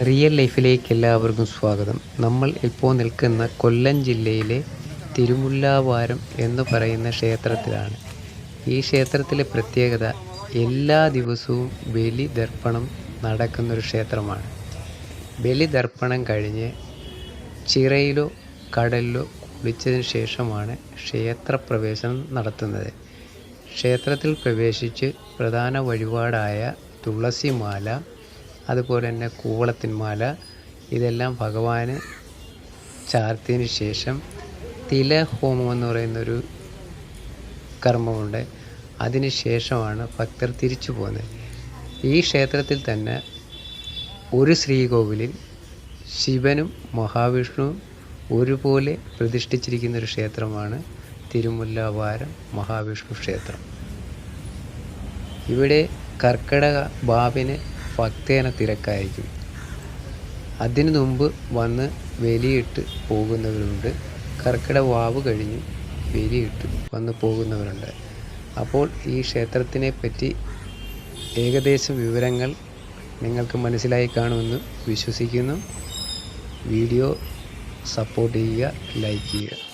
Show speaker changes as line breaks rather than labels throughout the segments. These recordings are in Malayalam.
റിയൽ ലൈഫിലേക്ക് എല്ലാവർക്കും സ്വാഗതം. നമ്മൾ ഇപ്പോൾ നിൽക്കുന്ന കൊല്ലം ജില്ലയിലെ തിരുമുല്ലാവാരം എന്ന് പറയുന്ന ക്ഷേത്രത്തിലാണ്. ഈ ക്ഷേത്രത്തിലെ പ്രത്യേകത എല്ലാ ദിവസവും ബലിതർപ്പണം നടക്കുന്നൊരു ക്ഷേത്രമാണ്. ബലിതർപ്പണം കഴിഞ്ഞ് ചിറയിലോ കടലിലോ കുളിച്ചതിന് ശേഷമാണ് ക്ഷേത്രപ്രവേശനം നടത്തുന്നത്. ക്ഷേത്രത്തിൽ പ്രവേശിച്ച് പ്രധാന വഴിപാടായ തുളസിമാല, അതുപോലെ തന്നെ കൂവളത്തിൻ മാല, ഇതെല്ലാം ഭഗവാന് ചാർത്തിയതിന് ശേഷം തിലഹോമം എന്ന് പറയുന്നൊരു കർമ്മമുണ്ട്. അതിന് ശേഷമാണ് ഭക്തർ തിരിച്ചു പോകുന്നത്. ഈ ക്ഷേത്രത്തിൽ തന്നെ ഒരു ശ്രീകോവിലിൽ ശിവനും മഹാവിഷ്ണുവും ഒരുപോലെ പ്രതിഷ്ഠിച്ചിരിക്കുന്നൊരു ക്ഷേത്രമാണ് തിരുമുല്ലാവാരം മഹാവിഷ്ണു ക്ഷേത്രം. ഇവിടെ കർക്കിടക വാവിന് ഭക്തേന തിരക്കായിരിക്കും. അതിനു മുമ്പ് വന്ന് ബലിയിട്ട് പോകുന്നവരുണ്ട്. കർക്കിടക വാവ് കഴിഞ്ഞ് ബലിയിട്ട് വന്ന് പോകുന്നവരുണ്ട്. അപ്പോൾ ഈ ക്ഷേത്രത്തിനെ പറ്റി ഏകദേശം വിവരങ്ങൾ നിങ്ങൾക്ക് മനസ്സിലായി കാണുമെന്ന് വിശ്വസിക്കുന്നു. വീഡിയോ സപ്പോർട്ട് ചെയ്യുക, ലൈക്ക് ചെയ്യുക.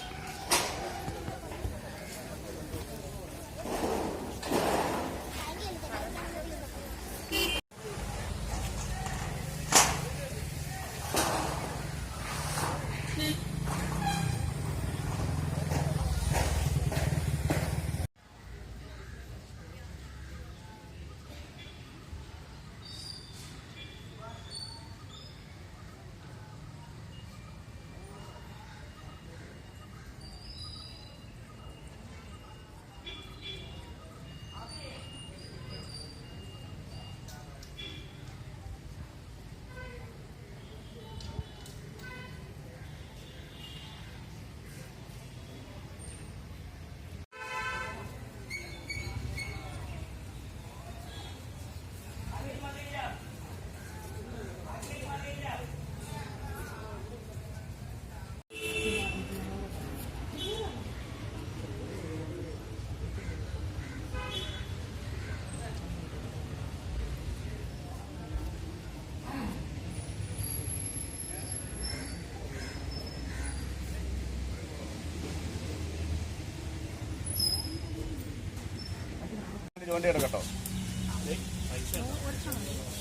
ജോലി എടുക്കട്ടോ.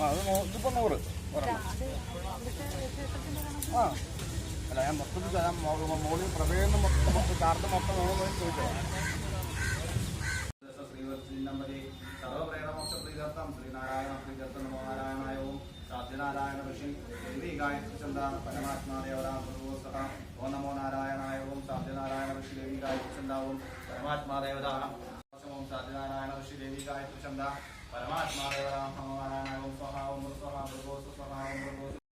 അത് ഇതിപ്പോൾ 100 അല്ല, ഞാൻ മൊത്തത്തിൽ മോളിൽ പ്രവേശനം മൊത്തം ചാർട്ട് മൊത്തം വേണമെന്ന് ചോദിച്ചോ. സർവപ്രേതമോക്ഷപ്രീതർത്ഥം ശ്രീനാരായണ പ്രീതർത്ഥം നമോ നാരായണായവും സാധ്യനാരായണ ഋഷി ദേവി ഗായത്രി ചന്ദ പരമാത്മാദേവരാം സഹ ഓ നമോ നാരായണായവും സാധ്യനാരായണ ഋഷി ദേവി ഗായത്രി ചന്ദാവും പരമാത്മാദേവതാ സാധ്യനാരായണ ഋഷി ദേവി ഗായത്രി ചന്ദ പരമാത്മാദേവരാം നമോ നാരായണായവും സ്വഹാവും സ്വഹാ